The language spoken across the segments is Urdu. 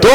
2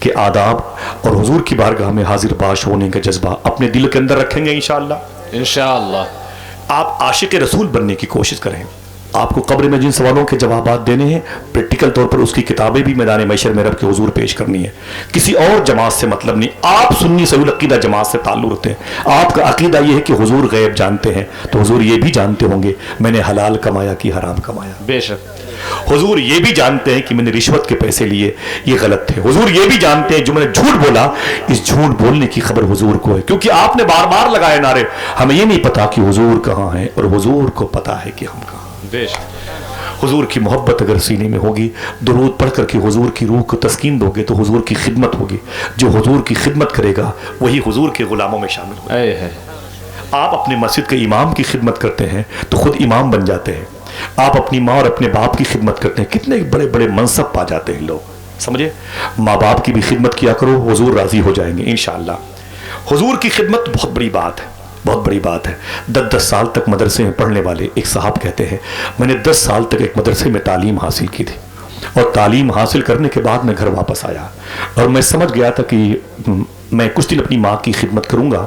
کے آداب اور حضور کی بارگاہ میں حاضر باش ہونے کا جذبہ اپنے دل کے اندر رکھیں گے انشاءاللہ. انشاءاللہ. آپ عاشق رسول بننے کی کوشش کریں. آپ کو قبر میں جن سوالوں کے جوابات دینے ہیں پریکٹیکل طور پر اس کی کتابیں بھی میدان محشر میں رب کے حضور پیش کرنی ہے. کسی اور جماعت سے مطلب نہیں. آپ سنی صحیح العقیدہ جماعت سے تعلق رکھتے ہیں. آپ کا عقیدہ یہ ہے کہ حضور غیب جانتے ہیں تو حضور یہ بھی جانتے ہوں گے میں نے حلال کمایا کہ حرام کمایا. بے شک. حضور یہ بھی جانتے ہیں کہ میں نے رشوت کے پیسے لیے یہ غلط تھے. حضور یہ بھی جانتے ہیں جو میں نے جھوٹ بولا اس جھوٹ بولنے کی خبر حضور کو ہے, کیونکہ آپ نے بار بار لگائے نعرے. ہمیں یہ نہیں پتا کہ حضور کہاں ہیں اور حضور کو پتا ہے کہ ہم کہاں. بے شک. حضور کی محبت اگر سینے میں ہوگی, درود پڑھ کر کے حضور کی روح کو تسکین دو گے تو حضور کی خدمت ہوگی. جو حضور کی خدمت کرے گا وہی حضور کے غلاموں میں شامل ہوگا. آپ اپنے مسجد کے امام کی خدمت کرتے ہیں تو خود امام بن جاتے ہیں. آپ اپنی ماں اور اپنے باپ کی خدمت کرتے ہیں کتنے بڑے بڑے منصب پا جاتے ہیں لوگ. سمجھے, ماں باپ کی بھی خدمت کیا کرو, حضور راضی ہو جائیں گے انشاءاللہ. حضور کی خدمت بہت بڑی بات ہے, بہت بڑی بات ہے. 10 سال تک مدرسے میں پڑھنے والے ایک صاحب کہتے ہیں میں نے 10 سال تک ایک مدرسے میں تعلیم حاصل کی تھی اور تعلیم حاصل کرنے کے بعد میں گھر واپس آیا اور میں سمجھ گیا تھا کہ میں کچھ دن اپنی ماں کی خدمت کروں گا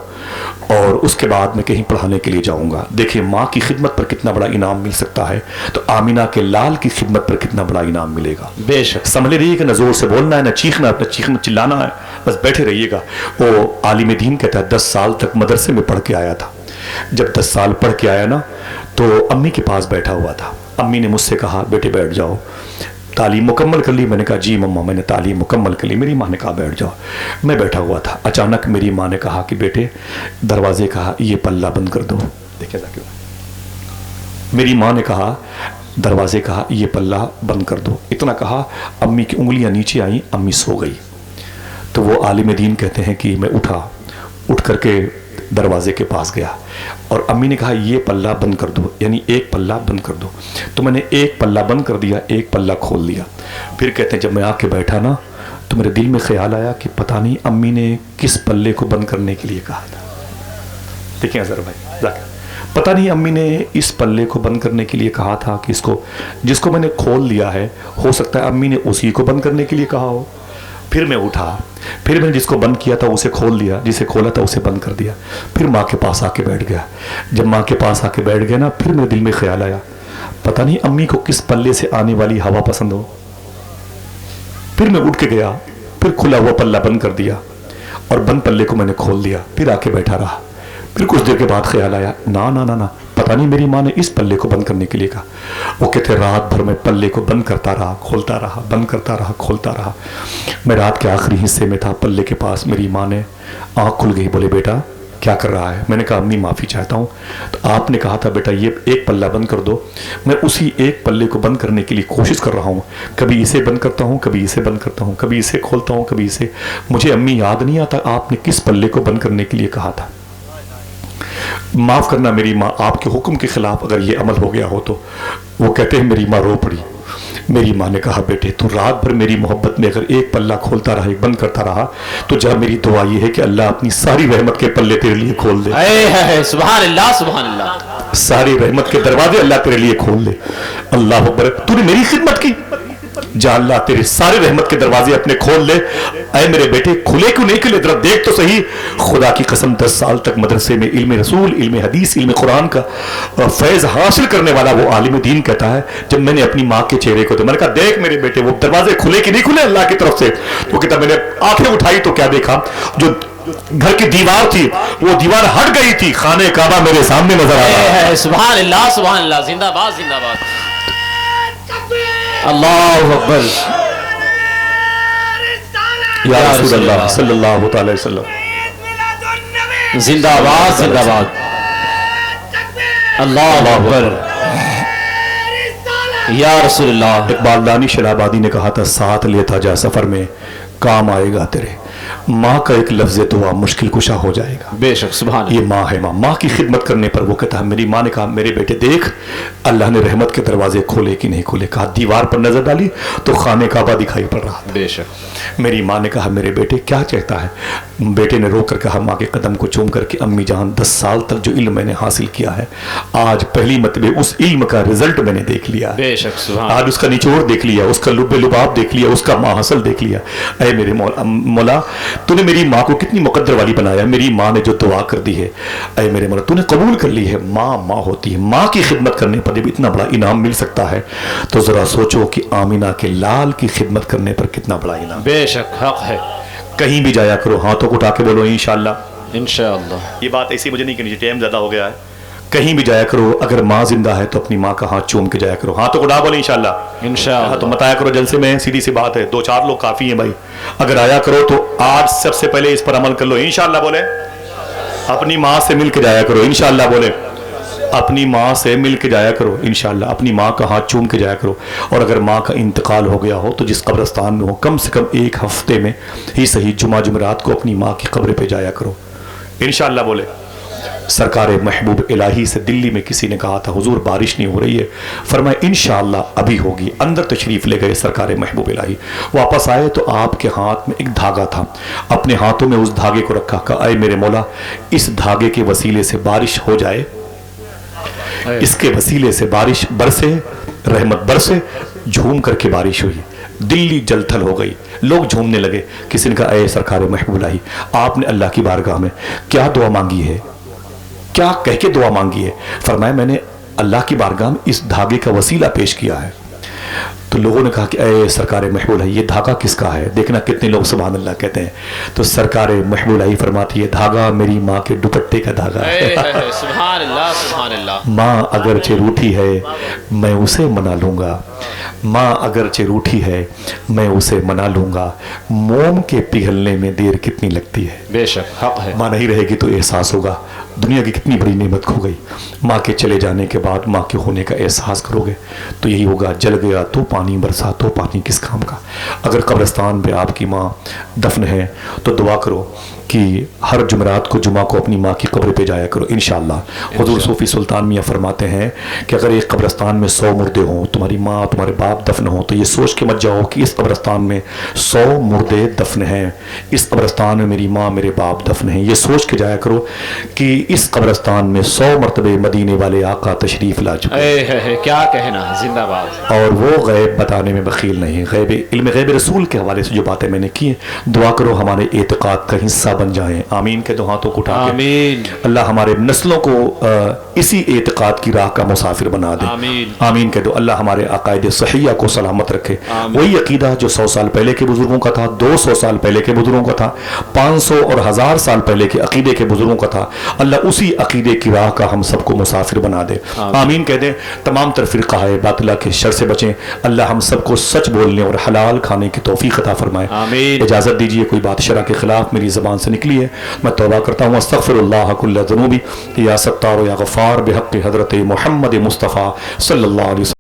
اور اس کے بعد میں کہیں پڑھانے کے لیے جاؤں گا. دیکھیں ماں کی خدمت پر کتنا بڑا انعام مل سکتا ہے تو آمینہ کے لال کی خدمت پر کتنا بڑا انعام ملے گا. بے شک. سنبھلے رہیے کہ نہ زور سے بولنا ہے نہ چیخنا ہے, نہ چیخنا چلانا ہے, بس بیٹھے رہیے گا. وہ عالم دین کہتا ہے 10 سال تک مدرسے میں پڑھ کے آیا تھا. جب 10 سال پڑھ کے آیا نا تو امی کے پاس بیٹھا ہوا تھا. امی نے مجھ سے کہا بیٹے بیٹھ جاؤ, تعلیم مکمل کر لی؟ میں نے کہا جی مما میں نے تعلیم مکمل کر لی. میری ماں نے کہا بیٹھ جاؤ. میں بیٹھا ہوا تھا, اچانک میری ماں نے کہا کہ بیٹے دروازے کا یہ پلہ بند کر دو. دیکھیں ذاکر, میری ماں نے کہا دروازے کا یہ پلہ بند کر دو. اتنا کہا امی کی انگلیاں نیچے آئیں, امی سو گئی. تو وہ عالم دین کہتے ہیں کہ میں اٹھا, اٹھ کر کے دروازے کے پاس گیا اور امی نے کہا یہ پلہ بند کر دو, یعنی ایک پلہ بند کر دو. تو میں نے ایک پلہ بند کر دیا, ایک پلہ کھول دیا. پھر کہتے ہیں جب میں آ کے بیٹھا نا تو میرے دل میں خیال آیا کہ پتہ نہیں امی نے کس پلے کو بند کرنے کے لیے کہا تھا. دیکھیں اظہر بھائی, پتہ نہیں امی نے اس پلے کو بند کرنے کے لیے کہا تھا کہ اس کو جس کو میں نے کھول دیا ہے ہو سکتا ہے امی نے اسی کو بند کرنے کے لیے کہا ہو. پھر میں اٹھا, پھر میں نے جس کو بند کیا تھا اسے کھول دیا, جسے کھولا تھا اسے بند کر دیا. پھر ماں کے پاس آ کے بیٹھ گیا. جب ماں کے پاس آ کے بیٹھ گیا نا پھر میرے دل میں خیال آیا پتہ نہیں امی کو کس پلے سے آنے والی ہوا پسند ہو. پھر میں اٹھ کے گیا, پھر کھلا ہوا پلہ بند کر دیا اور بند پلے کو میں نے کھول دیا. پھر آ کے بیٹھا رہا. پھر کچھ دیر کے بعد خیال آیا نا نا نا نا پتہ نہیں میری ماں نے اس پلے کو بند کرنے کے لیے کہا. وہ کہتے رات بھر میں پلے کو بند کرتا رہا, کھولتا رہا, بند کرتا رہا, کھولتا رہا. میں رات کے آخری حصے میں تھا پلے کے پاس, میری ماں نے آنکھ کھل گئی, بولے بیٹا کیا کر رہا ہے؟ میں نے کہا امی معافی چاہتا ہوں. تو آپ نے کہا تھا بیٹا یہ ایک پلہ بند کر دو. میں اسی ایک پلے کو بند کرنے کے لیے کوشش کر رہا ہوں. کبھی اسے بند کرتا ہوں, کبھی اسے بند کرتا ہوں, کبھی اسے کھولتا ہوں, کبھی اسے. مجھے امی یاد نہیں آتا آپ نے کس پلے کو بند کرنے کے لیے کہا تھا. معاف کرنا میری ماں, آپ کے حکم کے خلاف اگر یہ عمل ہو گیا ہو تو. وہ کہتے ہیں میری ماں رو پڑی. میری ماں نے کہا بیٹے تو رات بھر میری محبت میں اگر ایک پلہ کھولتا رہا, ایک بند کرتا رہا تو جب میری دعا یہ ہے کہ اللہ اپنی ساری رحمت کے پلے تیرے لیے کھول دے. سبحان اللہ سبحان اللہ. ساری رحمت کے دروازے اللہ تیرے لیے کھول دے. اللہ اکبر. تو نے میری خدمت کی, جا اللہ تیرے سارے رحمت کے دروازے اپنے کھول دے. اے میرے بیٹے کھلے کیوں نہیں کھلے؟ ذرا دیکھ تو صحیح. خدا کی قسم 10 سال تک مدرسے میں علم رسول, علم حدیث, علم قرآن کا فیض حاصل کرنے والا وہ عالم دین کہتا ہے جب میں نے اپنی ماں کے چہرے کو تو میں نے کہا دیکھ میرے بیٹے وہ دروازے کھلے کہ نہیں کھلے اللہ کی طرف سے. وہ کہتا میں نے آنکھیں اٹھائی تو کیا دیکھا, جو گھر کی دیوار تھی وہ دیوار ہٹ گئی تھی, خانہ کعبہ میرے سامنے نظر آ رہا ہے. سبحان اللہ سبحان اللہ. زندہ باد زندہ باد. اللہ اکبر. یا رسول اللہ صلی اللہ تعالی وسلم. زندہ باد زندہ باد. اللہ اکبر. یا رسول اللہ. اقبال دانش الہٰ آبادی نے کہا تھا ساتھ لیتا جا سفر میں کام آئے گا تیرے. ماں کا ایک لفظ دعا مشکل کشا ہو جائے گا. بے شک سبحان یہ ماں ہے. ماں کی خدمت کرنے پر وہ کہتا ہے, میری ماں نے کہا میرے بیٹے دیکھ اللہ نے رحمت کے دروازے کھولے کہ نہیں کھولے. کہا دیوار پر نظر ڈالی تو خانہ کعبہ دکھائی پڑ رہا. بے شک. میری ماں نے کہا میرے بیٹے کیا چاہتا ہے. بیٹے نے رو کر کہا ماں کے قدم کو چوم کر کے, امی جان 10 سال تک جو علم میں نے حاصل کیا ہے آج پہلی مرتبہ اس علم کا رزلٹ میں نے دیکھ لیا. بے شک سبحان. آج اس کا نچوڑ دیکھ لیا, اس کا لب لباب دیکھ لیا, اس کا ماحصل دیکھ لیا. اے میرے مولا تو نے میری ماں کو کتنی مقدر والی بنایا. میری ماں نے جو دعا کر دی ہے اے میرے مولا تو نے قبول کر لی ہے. ماں ماں ہوتی ہے. ماں کی خدمت کرنے پر جب اتنا بڑا انعام مل سکتا ہے تو ذرا سوچو کہ آمینہ کے لال کی خدمت کرنے پر کتنا بڑا انعام. بے شک حق ہے. کہیں بھی جایا کرو ہاتھوں کو اٹھا کے بولو انشاءاللہ. انشاءاللہ. یہ بات ایسی مجھے نہیں کرنی, ٹائم زیادہ ہو گیا ہے. کہیں بھی جایا کرو اگر ماں زندہ ہے تو اپنی ماں کا ہاتھ چوم کے جایا کرو. ہاتھوں کو اٹھا بولے انشاءاللہ. انشاءاللہ. تو مت آیا کرو جلسے میں, سیدھی سی بات ہے, 2-4 لوگ کافی ہیں بھائی. اگر آیا کرو تو آج سب سے پہلے اس پر عمل کر لو انشاءاللہ بولے. اپنی ماں سے مل کے جایا کرو انشاءاللہ بولے. اپنی ماں سے مل کے جایا کرو انشاءاللہ. اپنی ماں کا ہاتھ چوم کے جایا کرو. اور اگر ماں کا انتقال ہو گیا ہو تو جس قبرستان میں ہو کم سے کم 1 ہفتے میں ہی صحیح جمعہ جمعرات کو اپنی ماں کی قبر پہ جایا کرو انشاءاللہ بولے. سرکار محبوب الہی سے دلی میں کسی نے کہا تھا حضور بارش نہیں ہو رہی ہے, فرمایا انشاءاللہ ابھی ہوگی. اندر تشریف لے گئے سرکار محبوب الہی. واپس آئے تو آپ کے ہاتھ میں ایک دھاگا تھا. اپنے ہاتھوں میں اس دھاگے کو رکھا. کہا اے میرے مولا اس دھاگے کے وسیلے سے بارش ہو جائے, اس کے وسیلے سے بارش برسے, رحمت برسے. جھوم کر کے بارش ہوئی. دلی جل تھل ہو گئی. لوگ جھومنے لگے. کسی نے کہا اے سرکار محبوب الہی آپ نے اللہ کی بارگاہ میں کیا دعا مانگی ہے, کیا کہہ کے دعا مانگی ہے؟ فرمایا میں نے اللہ کی بارگاہ میں اس دھاگے کا وسیلہ پیش کیا ہے. تو لوگوں نے کہا کہ اے سرکار محبوب الہی یہ دھاگا کس کا ہے؟ دیکھنا کتنے لوگ سبحان اللہ کہتے ہیں. تو سرکار محبوب الہی فرماتی ہے دھاگا میری ماں کے دوپٹے کا دھاگا ہے. سبحان اللہ سبحان اللہ. ماں اگرچہ روٹھی ہے میں اسے منا لوں گا. ماں اگرچہ روٹھی ہے میں اسے منا لوں گا. موم کے پگھلنے میں دیر کتنی لگتی ہے. بے شک حق ہے. ماں نہیں رہے گی تو احساس ہوگا دنیا کی کتنی بڑی نعمت کھو گئی. ماں کے چلے جانے کے بعد ماں کے ہونے کا احساس کرو گے تو یہی ہوگا جل گیا تو پانی, برسا تو پانی کس کام کا. اگر قبرستان پہ آپ کی ماں دفن ہے تو دعا کرو کہ ہر جمعرات کو جمعہ کو اپنی ماں کی قبر پہ جایا کرو انشاءاللہ. حضور صوفی سلطان میاں فرماتے ہیں کہ اگر ایک قبرستان میں 100 مردے ہوں, تمہاری ماں تمہارے باپ دفن ہوں, تو یہ سوچ کے مت جاؤ کہ اس قبرستان میں 100 مردے دفن ہیں, اس قبرستان میں میری ماں میرے باپ دفن ہیں. یہ سوچ کے جایا کرو کہ اس قبرستان میں 100 مرتبہ مدینے والے آقا تشریف لا چکے ہیں. کیا کہنا, زندہ باد. اور وہ غیب بتانے میں بخیل نہیں. غیب علم غیب رسول کے حوالے سے جو باتیں میں نے کی ہیں, دعا کرو ہمارے اعتقاد کا حصہ بن جائیں. آمین کے دو ہاتھوں کو اٹھا کے آمین. اللہ ہمارے نسلوں کو اسی اعتقاد کی راہ کا مسافر بنا دے. آمین. آمین کے دو. اللہ ہمارے عقائد صحیحہ کو سلامت رکھے. وہی عقیدہ جو 100 سال پہلے کے بزرگوں کا تھا, 200 سال پہلے کے بزرگوں کا تھا, 500 اور 1000 سال پہلے کے عقیدے کے بزرگوں کا تھا, اللہ اسی عقیدے کی راہ کا ہم سب کو مسافر بنا دے. آمین کہہ دیں. تمام تر فرقہ باطلہ کے شر سے بچیں. اللہ ہم سب کو سچ بولنے اور حلال کھانے کی توفیق عطا فرمائے. آمین. اجازت دیجیے کوئی بات شرع کے خلاف میری زبان سے نکلی ہے میں توبہ کرتا ہوں. استغفر اللہ کل ذنوبی یا ستار یا غفار بحق حضرت محمد مصطفیٰ صلی اللہ علیہ وسلم.